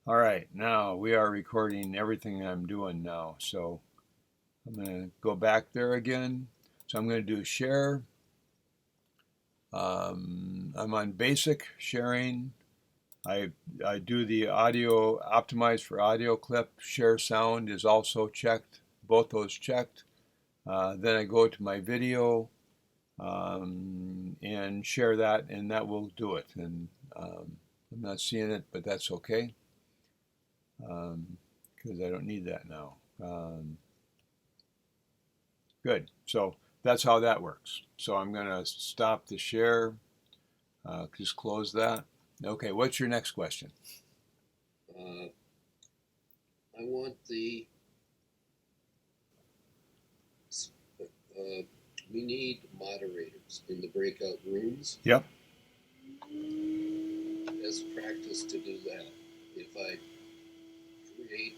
All right, now we are recording everything I'm doing now. So I'm going to go back there again. So I'm going to do share. I'm on basic sharing. I, I do the audio optimized for audio clip. Share sound is also checked, both those checked. Then I go to my video and share that, and that will do it. And I'm not seeing it, but that's okay because I don't need that now. Good. So that's how that works. So I'm going to stop the share, just close that. Okay, what's your next question? Uh, I want we need moderators in the breakout rooms Yep. as practice to do that. If I create,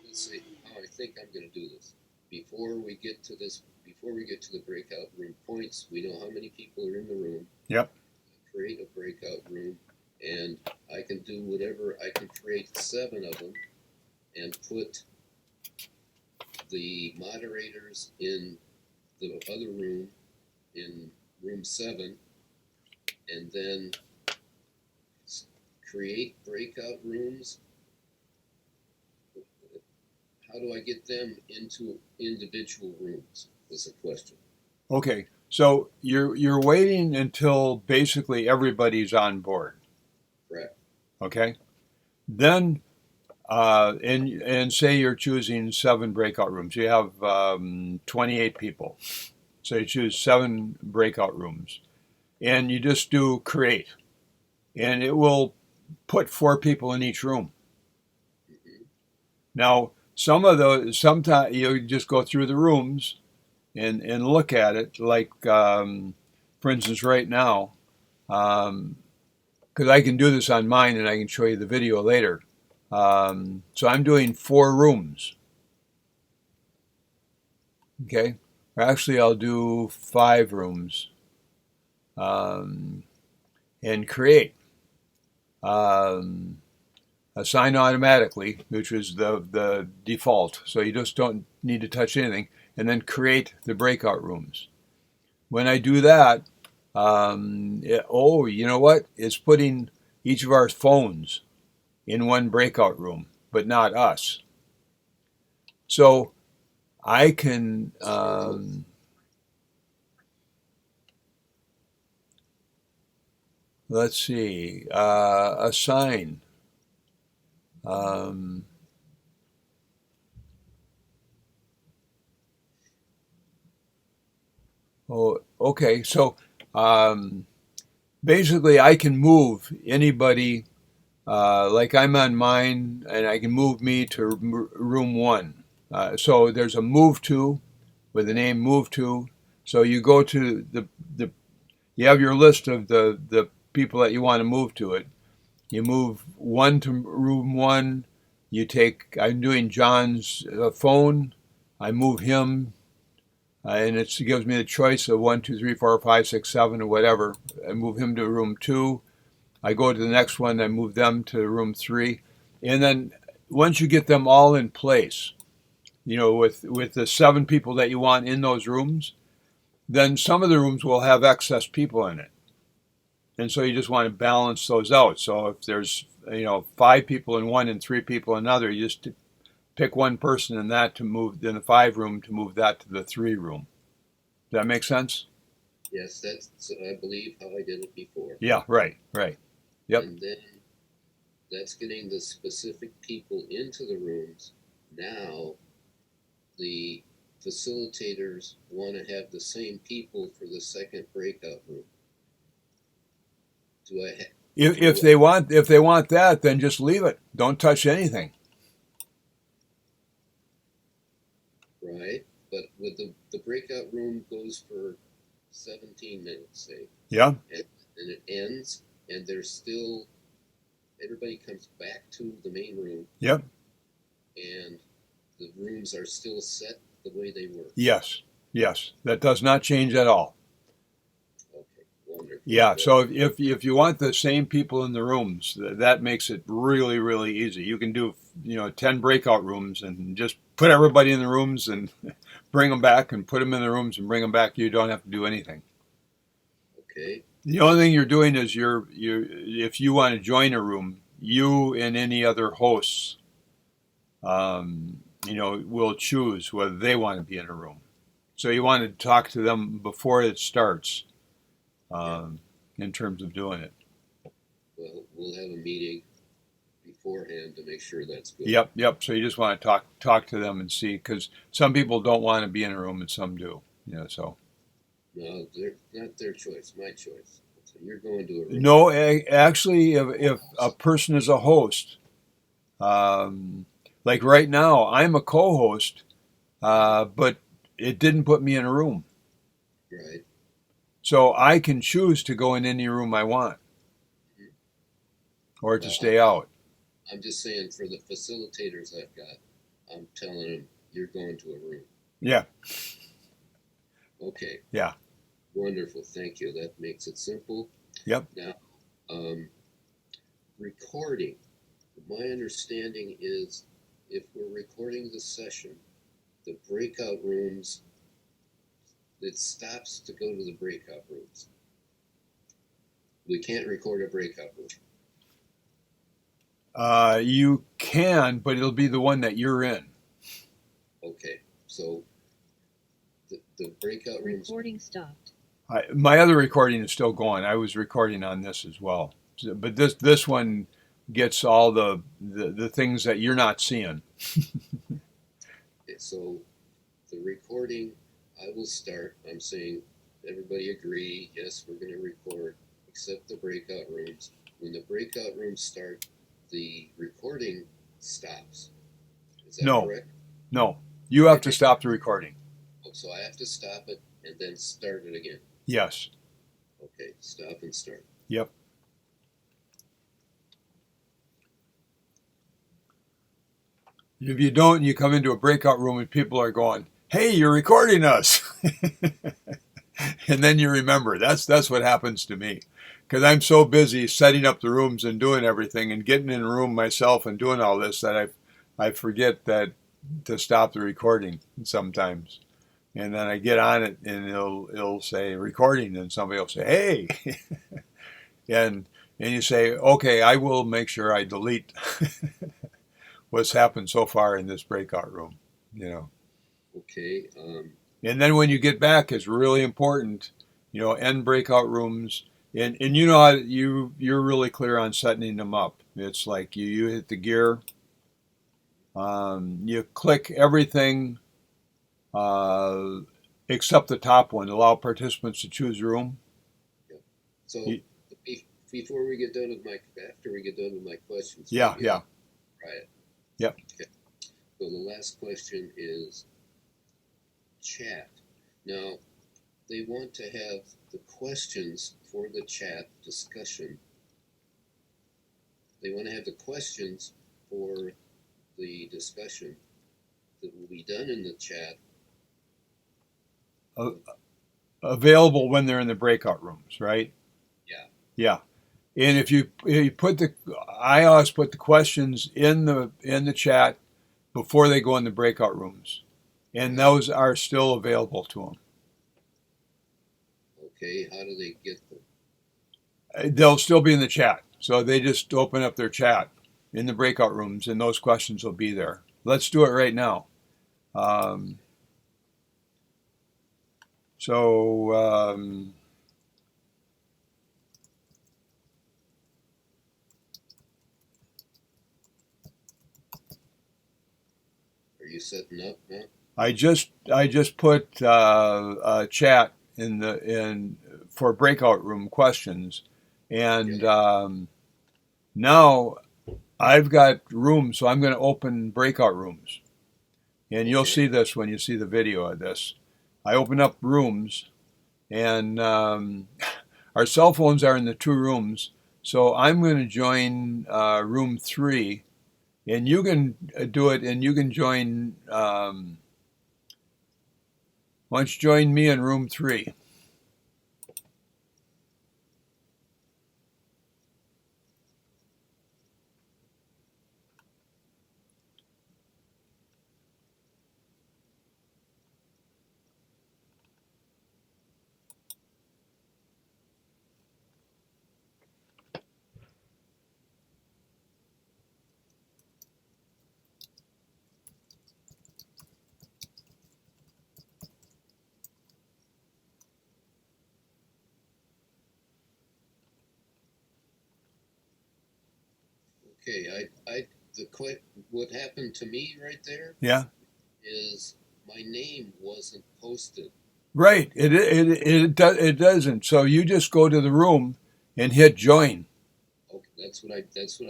let's see how I think I'm going to do this. Before we get to the breakout room points, we know how many people are in the room. Yep. Create a breakout room, and I can do whatever. I can create 7 of them and put the moderators in the other room, in room 7, and then create breakout rooms. How do I get them into individual rooms? Was the question. Okay. So you're waiting until basically everybody's on board. Correct. Okay. Then and say you're choosing 7 breakout rooms. You have 28 people. So you choose 7 breakout rooms, and you just do create, and it will put 4 people in each room. Mm-hmm. Now, sometimes you just go through the rooms and look at it, like, for instance, right now, because I can do this on mine and I can show you the video later. So I'm doing 4 rooms, okay? Or actually, I'll do 5 rooms um, and create. Um, Assign automatically, which is the default. So you just don't need to touch anything, and then create the breakout rooms. When I do that, you know what? It's putting each of our phones in one breakout room, but not us. So I can, let's see, assign. Um, okay. So um, basically, I can move anybody. Like I'm on mine, and I can move me to room 1. So there's a move to with the name move to. So you go to the you have your list of the people that you want to move to it. You move 1 to room 1. I'm doing John's phone. I move him, and it gives me the choice of 1, 2, 3, 4, 5, 6, 7, or whatever. I move him to room 2. I go to the next one, I move them to room 3. And then once you get them all in place, with the 7 people that you want in those rooms, then some of the rooms will have excess people in it. And so you just want to balance those out. So if there's 5 people in one and 3 people in another, you just pick one person in the 5 room to move that to the 3 room. Does that make sense? Yes, that's, I believe, how I did it before. Yeah, right. Yep. And then that's getting the specific people into the rooms. Now the facilitators want to have the same people for the second breakout room. Do I have If they want that, then just leave it. Don't touch anything. right? But with the breakout room goes for 17 minutes, say. Yeah. And it ends, and there's still everybody comes back to the main room. Yep. And the rooms are still set the way they were. Yes. That does not change at all. Okay, wonderful. Yeah, so if you want the same people in the rooms, that makes it really, really easy. You can do, 10 breakout rooms and just put everybody in the rooms and bring them back and put them in the rooms and bring them back. You don't have to do anything. Okay. The only thing you're doing is if you want to join a room, you and any other hosts, will choose whether they want to be in a room. So you want to talk to them before it starts, in terms of doing it. Well, we'll have a meeting beforehand to make sure that's good. Yep. So you just want to talk to them and see, because some people don't want to be in a room and some do. So. No, they're not their choice, my choice. So you're going to a room. No, actually, if a person is a host, like right now, I'm a co-host, but it didn't put me in a room. Right. So I can choose to go in any room I want, or to stay out. I'm just saying, for the facilitators I've got, I'm telling them you're going to a room. Yeah. Okay. Yeah. Wonderful. Thank you. That makes it simple. Yep. Now, recording. My understanding is, if we're recording the session, the breakout rooms, it stops to go to the breakout rooms. We can't record a breakout room. You can, but it'll be the one that you're in. Okay, so the breakout rooms. Recording stopped. My other recording is still going. I was recording on this as well, but this one gets all the things that you're not seeing. Okay, so the recording, I will start. I'm saying, everybody agree, yes, we're going to record, except the breakout rooms. When the breakout rooms start, the recording stops. Is that correct? No, you have to stop the recording. Oh, so I have to stop it and then start it again. Yes. Okay, stop and start. Yep. If you don't, you come into a breakout room and people are going, "Hey, you're recording us," and then you remember. That's what happens to me, because I'm so busy setting up the rooms and doing everything and getting in a room myself and doing all this that I forget that to stop the recording sometimes. And then I get on it and it'll say recording, and somebody will say, "Hey," and you say, "Okay, I will make sure I delete what's happened so far in this breakout room." Okay. And then when you get back, it's really important, end breakout rooms, and you know how you're really clear on setting them up. It's like you hit the gear, you click everything. Except the top one, allow participants to choose room. So before we get done with after we get done with my questions. Yeah. Right. Yep. Okay. So the last question is chat. Now, they want to have the questions for the chat discussion. They want to have the questions for the discussion that will be done in the chat available when they're in the breakout rooms, right? Yeah. And if you put I always put the questions in the chat before they go in the breakout rooms, and those are still available to them. Okay, how do they get them? They'll still be in the chat, so they just open up their chat in the breakout rooms, and those questions will be there. Let's do it right now. Are you setting up now? I just put a chat in for breakout room questions, and now I've got rooms, so I'm going to open breakout rooms, and you'll see this when you see the video of this. I open up rooms, and our cell phones are in the two rooms, so I'm going to join room 3, and you can do it, and you can join. Why don't you join me in room 3? Okay, what happened to me right there Yeah. is my name wasn't posted. Right. It doesn't. So you just go to the room and hit join. Okay, that's what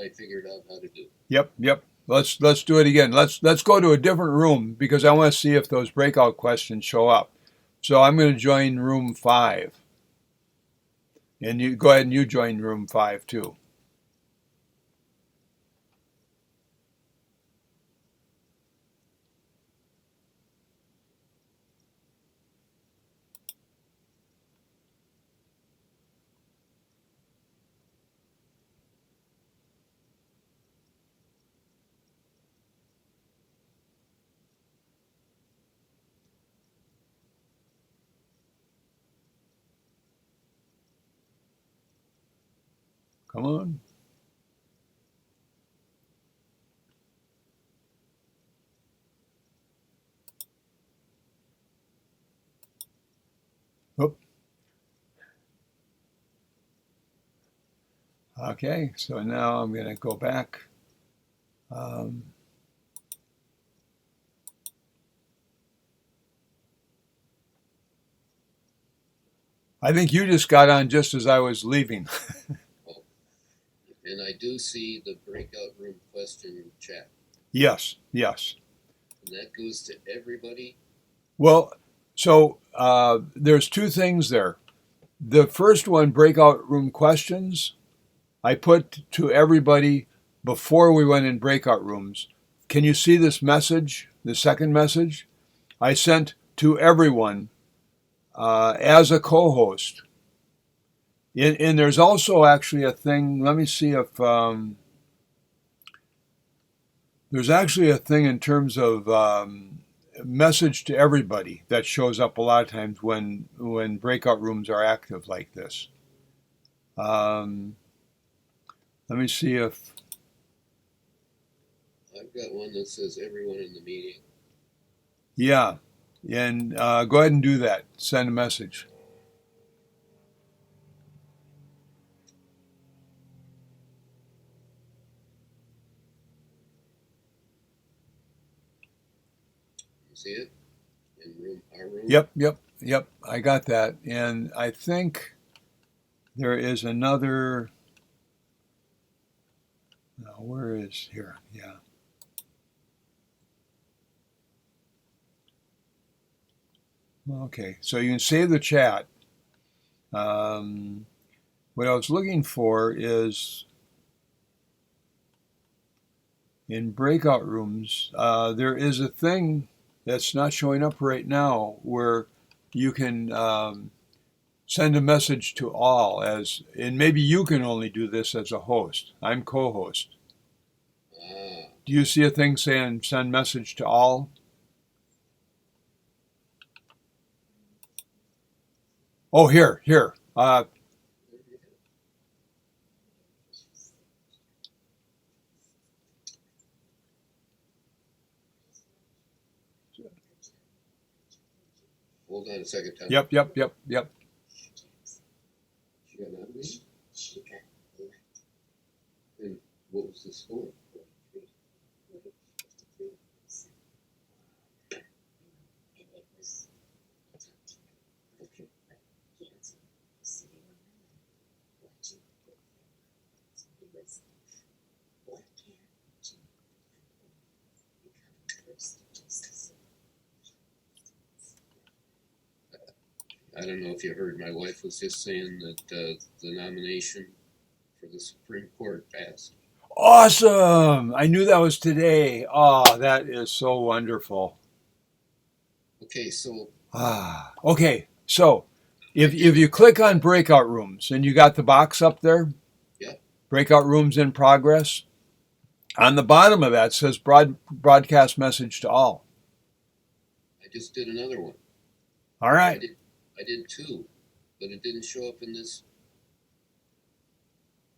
I figured out how to do. Yep. Yep. Let's do it again. Let's go to a different room because I want to see if those breakout questions show up. So I'm going to join room 5. And you go ahead and you join room 5 too. Come on. Oop. Okay. So now I'm going to go back. Um, I think you just got on just as I was leaving. Oh, and I do see the breakout room question chat, Yes. Yes. and that goes to everybody. Well, so there's 2 things there. The first one, breakout room questions, I put to everybody before we went in breakout rooms. Can you see this message, the second message? I sent to everyone as a co-host. And there's also actually a thing, let me see if there's actually a thing in terms of message to everybody that shows up a lot of times when breakout rooms are active like this. Um, let me see if, I've got one that says everyone in the meeting. yeah, and go ahead and do that. Send a message. You see it in our room. Yep, yep, yep. I got that. And I think there is another. Now, where is here? Yeah. Okay, so you can save the chat. What I was looking for is in breakout rooms, there is a thing that's not showing up right now where you can send a message to all and maybe you can only do this as a host. I'm co-host. Ah, Do you see a thing saying send message to all? Oh, here. hold on a second, Tom. Yep. She got nominated? And what was the score? Okay. I don't know if you heard, my wife was just saying that the nomination for the Supreme Court passed. Awesome. I knew that was today. Oh, that is so wonderful. Okay, so Okay. So if you click on breakout rooms and you got the box up there, yep, breakout rooms in progress, on the bottom of that says broadcast message to all. I just did another one. All right. I did 2, but it didn't show up in this.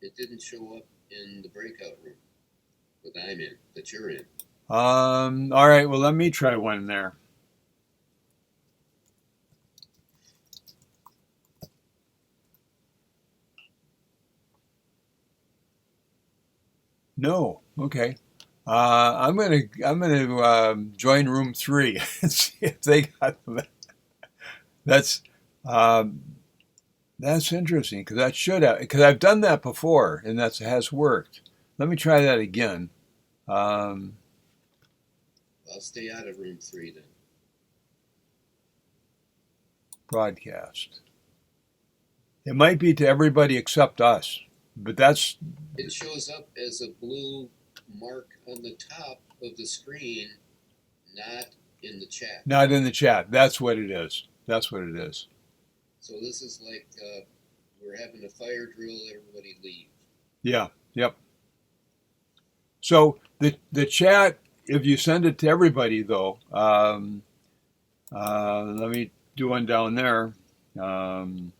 It didn't show up in the breakout room that I'm in, that you're in. All right. Well, let me try one there. No. Okay. I'm gonna join room three and see if they got that. That's um, that's interesting because that should have because I've done that before and that has worked. Let me try that again. Um, I'll stay out of room 3 then. broadcast. It might be to everybody except us, but that's It shows up as a blue mark on the top of the screen, not in the chat. not in the chat. That's what it is. That's what it is. So this is like we're having a fire drill, everybody leave. Yeah. Yep. So the chat, if you send it to everybody though, let me do one down there. Um,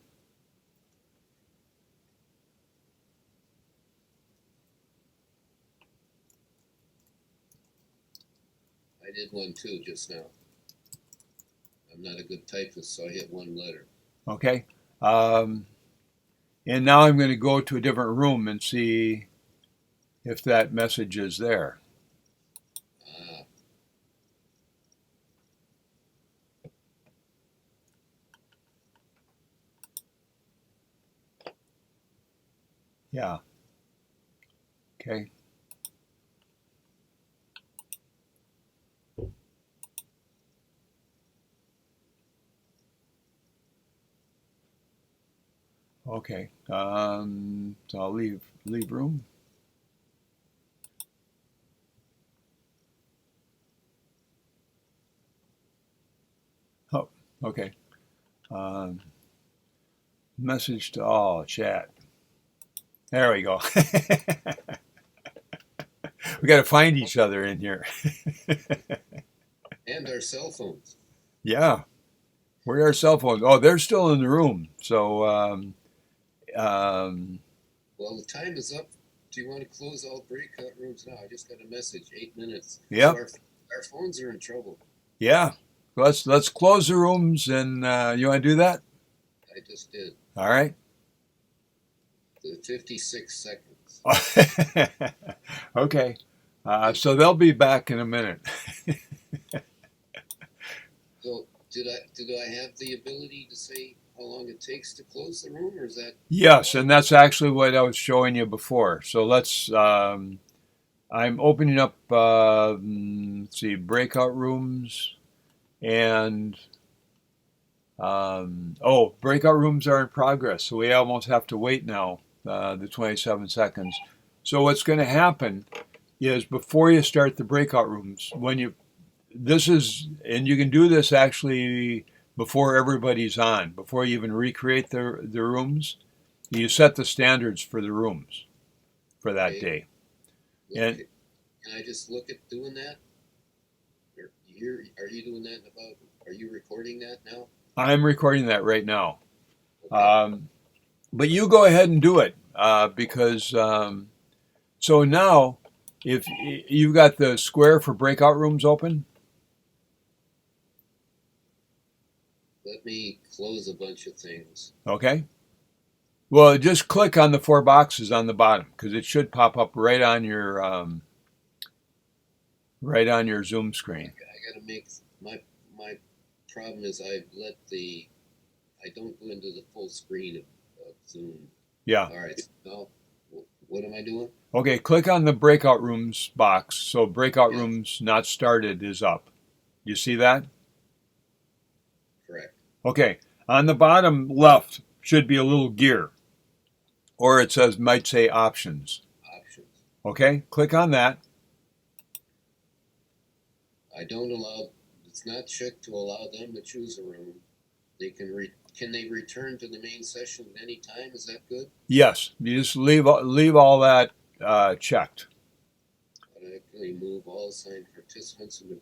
I did one too just now. I'm not a good typist, so I hit one letter. okay. Um, and now I'm going to go to a different room and see if that message is there. Ah, Yeah. Okay. Okay. So I'll leave room. Oh, okay. Um, message to all chat. There we go. We got to find each other in here. and our cell phones. Yeah. Where are our cell phones? Oh, they're still in the room. So, um, Well, the time is up. Do you want to close all breakout rooms now? I just got a message, 8 minutes. So yep. our phones are in trouble. Yeah. Let's close the rooms and you want to do that? I just did. All right. The 56 seconds. Okay. So they'll be back in a minute. So did I have the ability to say how long it takes to close the room, or is that? Yes, and that's actually what I was showing you before. So let's. I'm opening up. Let's see, breakout rooms, and breakout rooms are in progress. So we almost have to wait now. The 27 seconds. So what's going to happen is before you start the breakout rooms, when you this is and you can do this actually before everybody's on, before you even recreate the rooms. You set the standards for the rooms for that Okay. day. Look, And can I just look at doing that? Are you doing that in about? Are you recording that now? I'm recording that right now. Okay. But you go ahead and do it because so now if you've got the square for breakout rooms open, Let me close a bunch of things. okay? Well, just click on the four boxes on the bottom because it should pop up right on your Zoom screen. I gotta make my problem is I don't go into the full screen of Zoom. Yeah. All right. Now, what am I doing? Okay, click on the breakout rooms box. So breakout Yeah. rooms not started is up. You see that? Correct. Okay. On the bottom left should be a little gear. Or it might say options. Options. Okay? Click on that. I don't allow. It's not checked to allow them to choose a room. Can they return to the main session at any time? Is that good? Yes. You just leave all that checked. Automatically move all assigned participants into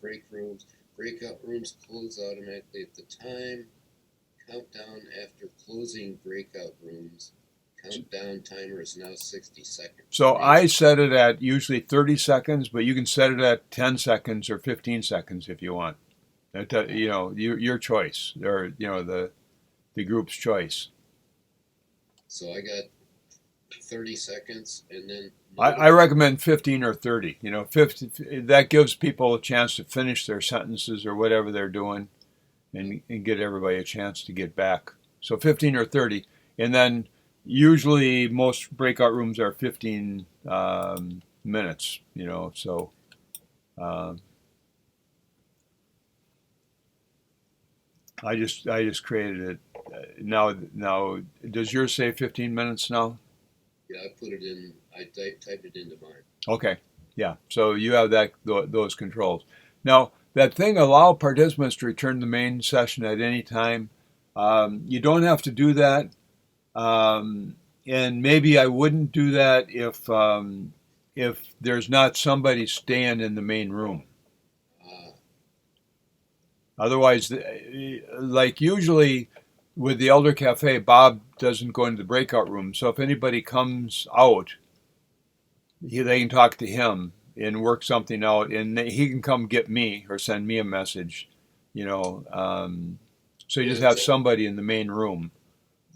breakout rooms close automatically at the time. Countdown after closing breakout rooms. Countdown timer is now 60 seconds. So I set it at usually 30 seconds, but you can set it at 10 seconds or 15 seconds if you want. Your choice, or the group's choice. So I got 30 seconds, and then I recommend 15 or 30. 50, that gives people a chance to finish their sentences or whatever they're doing, and get everybody a chance to get back. So 15 or 30. And then usually most breakout rooms are 15 minutes, so um, I just created it. Now, does yours say 15 minutes now? yeah, I put it in. I typed it into mine. Okay, yeah. So you have those controls. Now that thing allow participants to return to the main session at any time. You don't have to do that, and maybe I wouldn't do that if there's not somebody staying in the main room. Uh, Otherwise, like usually with the Elder Cafe, Bob doesn't go into the breakout room. So if anybody comes out, they can talk to him and work something out, and he can come get me or send me a message, you know. So you well, just have somebody in the main room.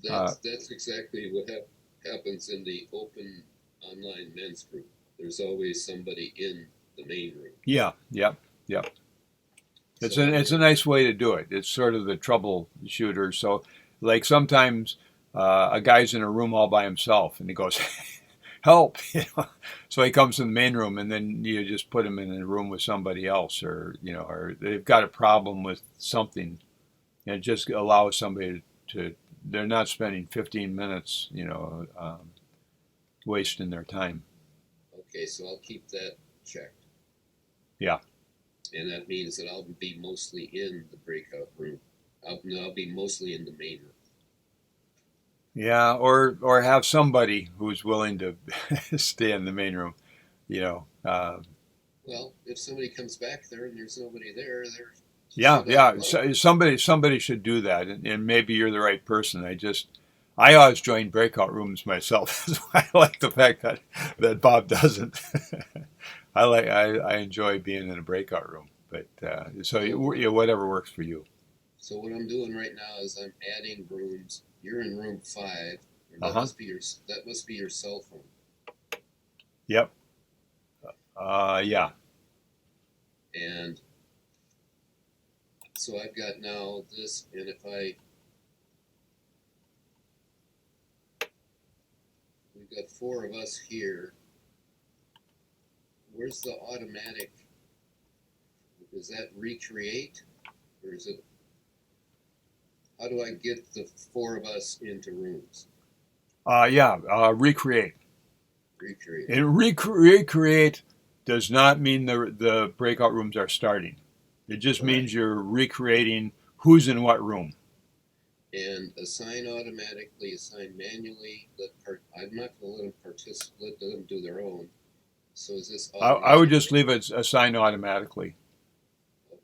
that's exactly what happens in the open online men's group. There's always somebody in the main room. Yeah, yep, yep. It's So it's a nice way to do it. It's sort of the troubleshooter. So, like sometimes a guy's in a room all by himself, and he goes, "Help!" So he comes in the main room, and then you just put him in a room with somebody else, or they've got a problem with something, and it just allows somebody to. They're not spending 15 minutes, wasting their time. okay, so I'll keep that checked. Yeah. And that means that I'll be mostly in the breakout room. I'll be mostly in the main room. Yeah, or have somebody who's willing to stay in the main room, you know. Well, if somebody comes back there and there's nobody there, they're Yeah, shut out yeah. of luck. Somebody should do that, and maybe you're the right person. I always join breakout rooms myself. So I like the fact that Bob doesn't. I enjoy being in a breakout room, but whatever works for you. So what I'm doing right now is I'm adding rooms. You're in room 5, and Uh that huh. must be your cell phone. Yep. Yeah. And so I've got now this, and if we've got 4 of us here. Where's the automatic? Is that recreate, or is it? How do I get the 4 of us into rooms? Yeah. Recreate. Recreate. And recreate does not mean the breakout rooms are starting. It just Right. means you're recreating who's in what room. And assign automatically, assign manually. I'm not going to let them participate. Let them do their own. So is this I would automatic? just leave it assigned automatically.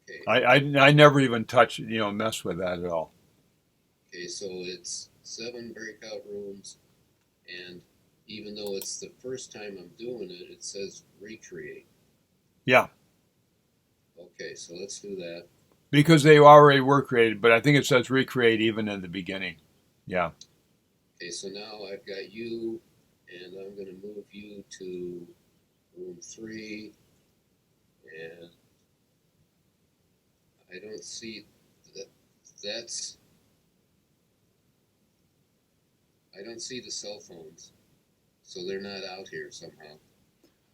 Okay. I never even touch, mess with that at all. Okay. So it's 7 breakout rooms, and even though it's the first time I'm doing it, it says recreate. Yeah, Okay. So let's do that. because they already were created, but I think it says recreate even in the beginning. Yeah. Okay. So now I've got you, and I'm going to move you to room 3, and I don't see that. That's I don't see the cell phones, so they're not out here somehow.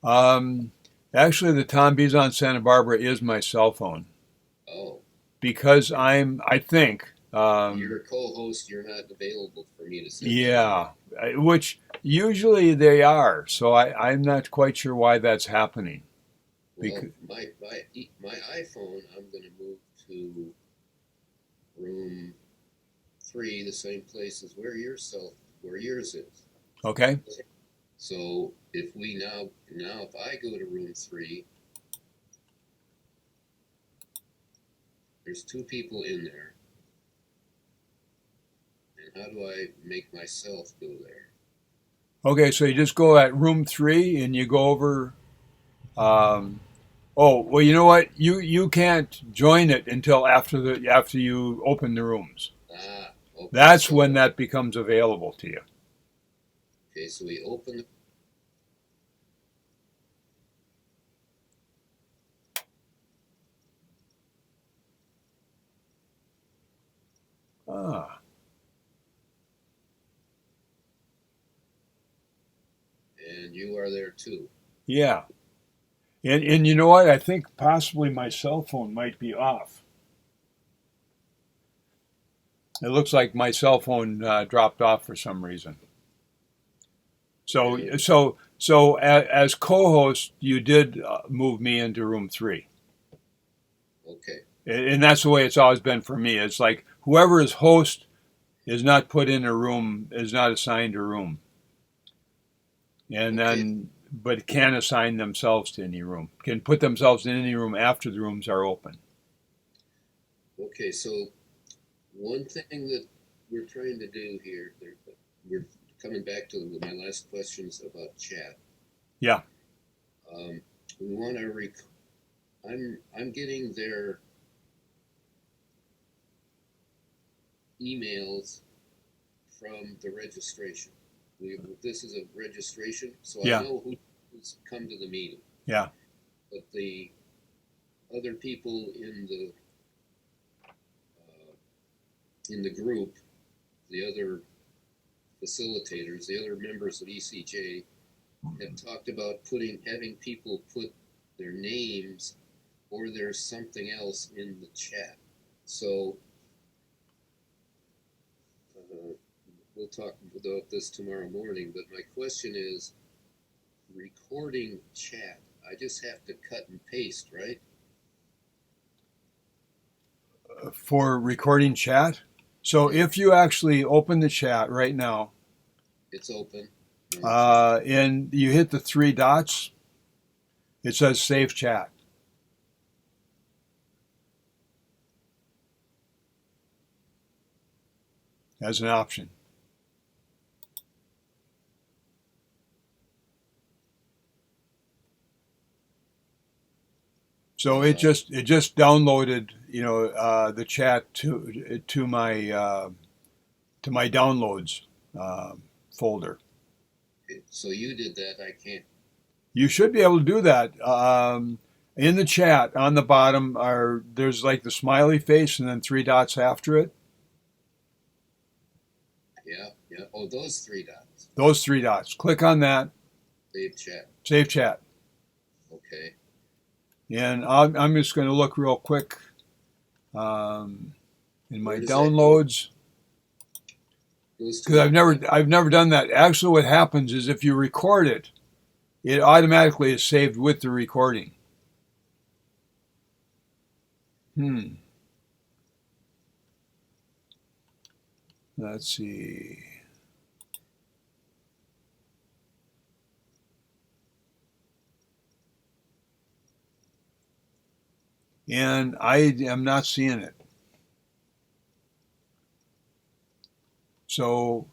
Um, Actually, the Tom Bison Santa Barbara is my cell phone Oh, because I think, you're a co-host. You're not available for me to send you. yeah, which usually they are. So I'm not quite sure why that's happening. Well, Because, my iPhone, I'm going to move to room 3, the same place as where yours is. okay. So if we now if I go to room 3, there's 2 people in there, and how do I make myself go there? Okay, so you just go at room 3 and you go over. Um, oh, well, you know what? You can't join it until after you open the rooms. Ah, okay. That's So when that becomes available to you. Okay, so we open the Ah, and you are there too. yeah. And you know what? I think possibly my cell phone might be off. It looks like my cell phone dropped off for some reason. So, And as co-host, you did move me into room 3, okay, and that's the way it's always been for me. It's like whoever is host is not put in a room, is not assigned a room, and okay, then but can assign themselves to any room, can put themselves in any room after the rooms are open. okay. So one thing that we're trying to do here, we're coming back to my last questions about chat. Yeah, We want to I'm getting their emails from the registration. This is a registration, so I yeah, know who's come to the meeting. yeah, But the other people in the group, the other facilitators, the other members of ECJ, have talked about having people put their names or there's something else in the chat. So we'll talk about this tomorrow morning. But my question is, recording chat. I just have to cut and paste, right? for recording chat. So Yeah, if you actually open the chat right now, it's open. No, and you hit the 3 dots, it says save chat as an option. So it just downloaded, the chat to my downloads folder. so you did that. I can't. You should be able to do that. In the chat on the bottom there's like the smiley face and then 3 dots after it. Yeah, yeah. Oh, those 3 dots. Those 3 dots. Click on that. Save chat. Save chat. Okay. And I'm just going to look real quick in my Where does that go? downloads Goes to because my I've never done that. Actually, what happens is if you record it, it automatically is saved with the recording. Let's see. And I am not seeing it. So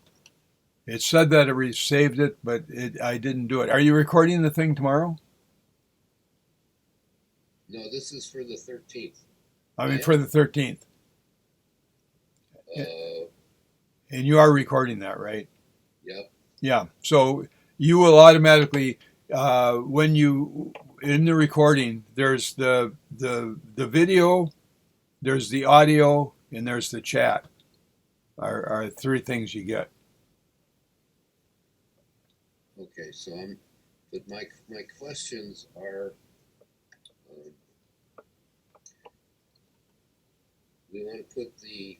it said that it saved it, but I didn't do it. Are you recording the thing tomorrow? No, this is for the 13th. I mean, I for the 13th. uh, And you are recording that, right? yep. Yeah. So you will automatically, when you, in the recording, there's the video, there's the audio, and there's the chat. Are 3 things you get. Okay, so but my questions are, um, we want to put the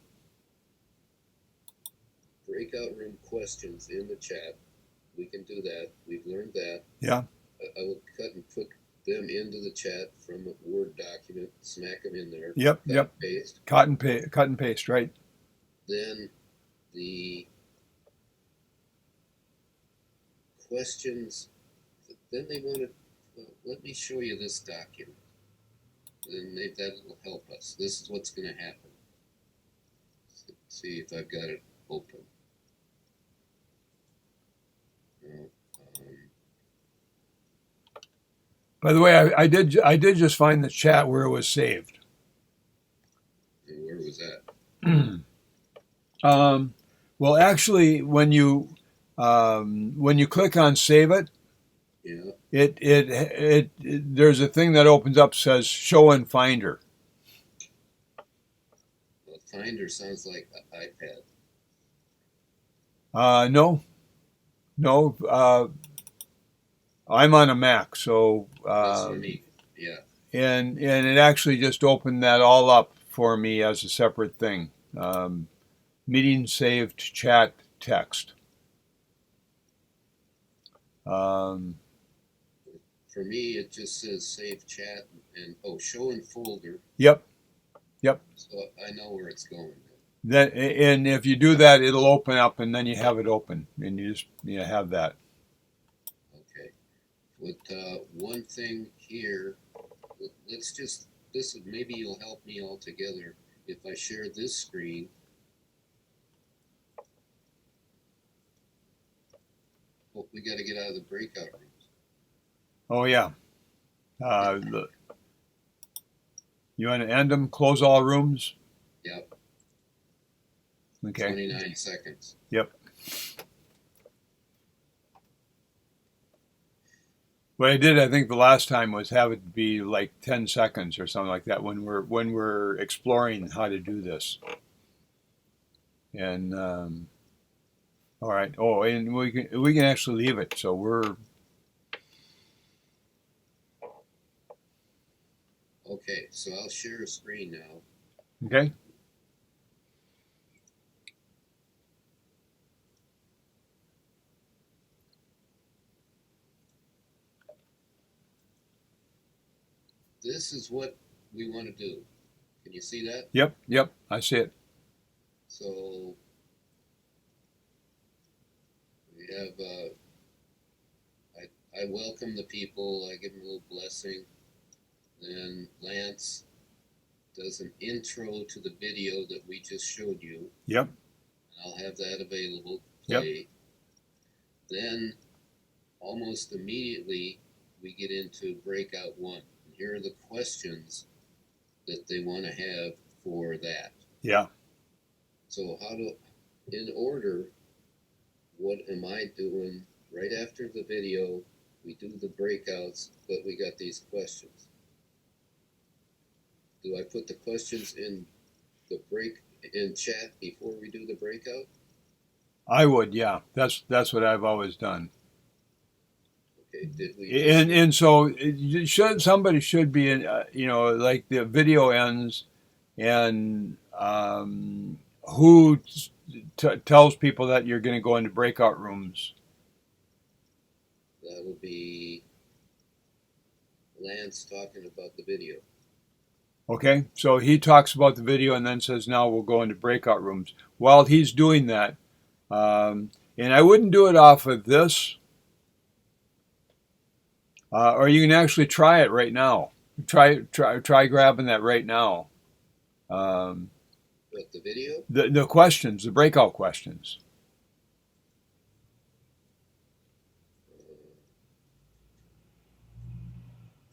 breakout room questions in the chat. We can do that. We've learned that. Yeah. I will cut and put them into the chat from a Word document, smack them in there, Yep. cut Yep. and paste. Cut and paste. Right. Then the questions, then they want to, let me show you this document. And that will help us. This is what's going to happen. Let's see if I've got it open. No, By the way, I did just find the chat where it was saved. and where was that? Well, actually, when you when you click on save it, Yeah. there's a thing that opens up says show in Finder. Well, Finder sounds like an iPad. No, no. I'm on a Mac, so That's what I mean. Yeah. and it actually just opened that all up for me as a separate thing. Um, Meeting saved chat text. Um, For me, it just says save chat and oh, show in folder. yep, yep. So I know where it's going. That and if you do that, it'll open up, and then you have it open, and you have that. Okay. But one thing here, let's just this maybe you'll help me altogether if I share this screen. Oh, we got to get out of the breakout rooms. Oh yeah. The, you want to end them? Close all rooms. Yep. Okay. 29 seconds. Yep. What I did, I think, the last time was have it be like 10 seconds or something like that when we're exploring how to do this. And all right. Oh, and we can actually leave it. So we're Okay, so I'll share a screen now. okay. This is what we want to do. Can you see that? Yep. Yep. I see it. So we have, I welcome the people, I give them a little blessing. Then Lance does an intro to the video that we just showed you. Yep. I'll have that available to Yep. play. Then almost immediately we get into breakout one. And here are the questions that they want to have for that. Yeah. So in order, what am I doing right after the video? We do the breakouts, but we got these questions. Do I put the questions in chat before we do the breakout? I would. Yeah. That's what I've always done. Okay, did we just And so somebody should be in, like the video ends and who tells people that you're going to go into breakout rooms. that'll be Lance talking about the video. Okay, so he talks about the video and then says, now we'll go into breakout rooms. While he's doing that, and I wouldn't do it off of this, or you can actually try it right now. Try grabbing that right now. But the video? The questions, the breakout questions.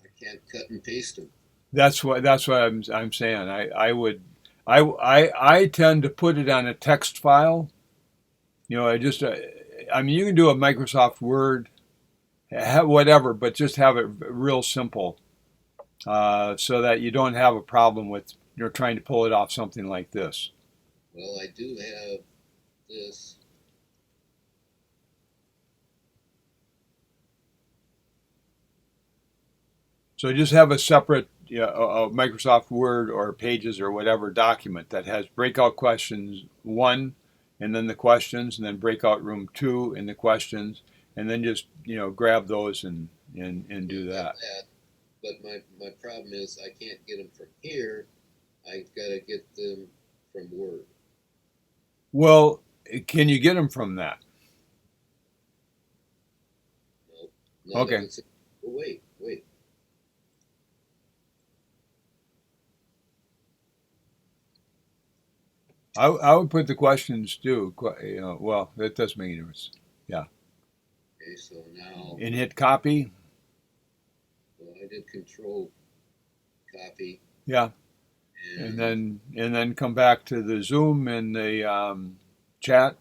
I can't cut and paste them. That's what I'm saying. I tend to put it on a text file. I mean, you can do a Microsoft Word, whatever, but just have it real simple, so that you don't have a problem with trying to pull it off something like this. Well, I do have this. So just have a separate a Microsoft Word or Pages or whatever document that has breakout questions 1, and then the questions, and then breakout room 2 and the questions, and then just grab those and do that. But my problem is I can't get them from here. I gotta get them from Word. Well, can you get them from that? No. Okay. Oh, wait. I would put the questions too. Well, that does make a difference. Yeah. Okay, so now. And hit copy. Well, I did Control copy. Yeah. And then come back to the Zoom and the chat.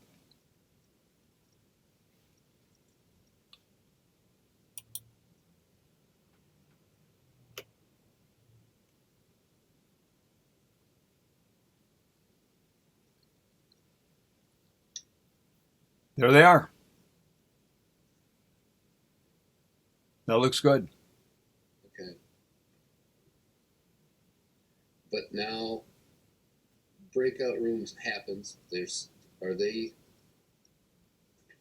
There they are. That looks good. Okay. But now breakout rooms happens. Are they?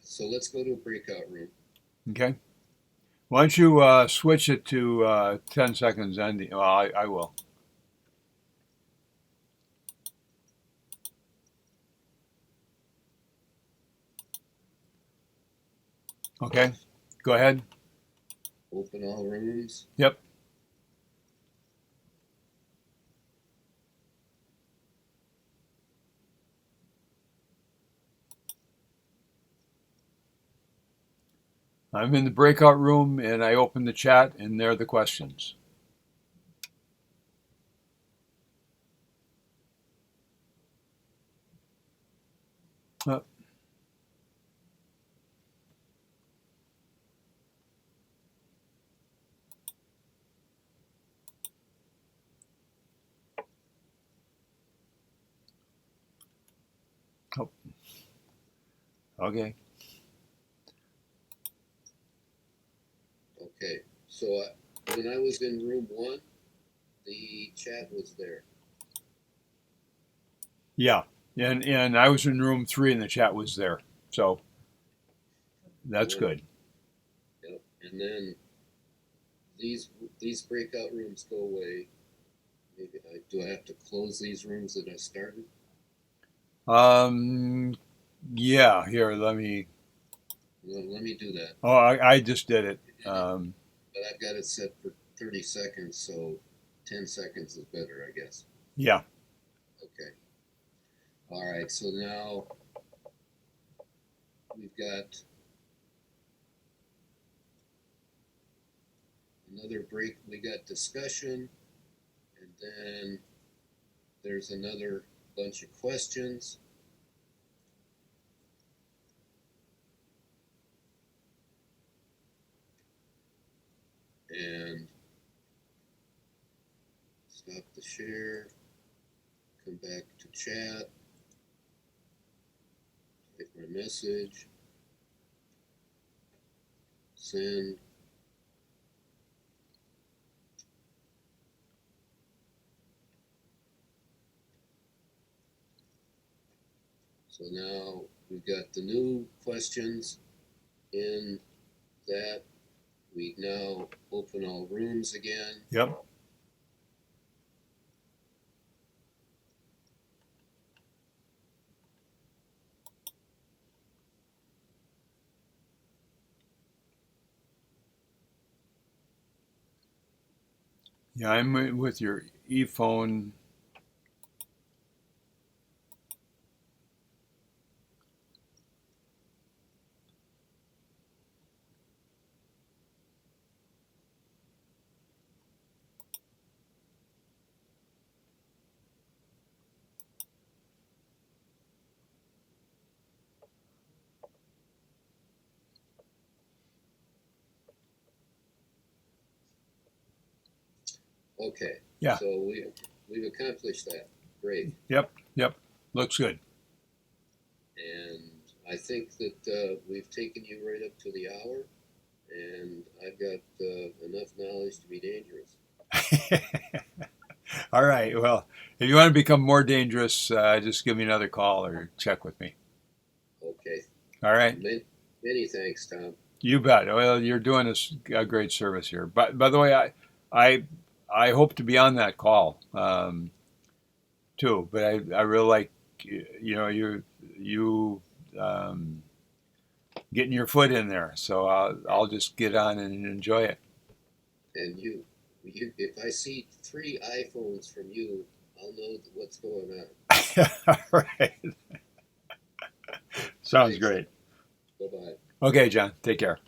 So let's go to a breakout room. Okay. Why don't you switch it to 10 seconds ending? Well, I will. Okay. Go ahead. Open all rooms. Yep. I'm in the breakout room and I open the chat and there are the questions. Oh, oh, okay. Okay. So when I was in room 1, the chat was there. Yeah. And I was in room 3 and the chat was there. So that's good. Yep. And then these breakout rooms go away. Maybe do I have to close these rooms that I started? Yeah, here, let me. Let me do that. Oh, I just did it. But I've got it set for 30 seconds, so 10 seconds is better, I guess. Yeah. Okay. All right, so now we've got another break. We got discussion, and then there's another bunch of questions. And stop the share, come back to chat, type my message, send. So now we've got the new questions in that. We now open all rooms again. Yep. Yeah, I'm with your e-phone. Okay. Yeah. So we've accomplished that. Great. Yep. Yep. Looks good. And I think that we've taken you right up to the hour, and I've got enough knowledge to be dangerous. All right. Well, if you want to become more dangerous, just give me another call or check with me. Okay. All right. Many thanks, Tom. You bet. Well, you're doing us a great service here. But by the way, I, I hope to be on that call too. But I really like you getting your foot in there. So I'll just get on and enjoy it. And if I see 3 iPhones from you, I'll know what's going on. All right. Sounds Thanks. great. Bye-bye. Okay, John. Take care.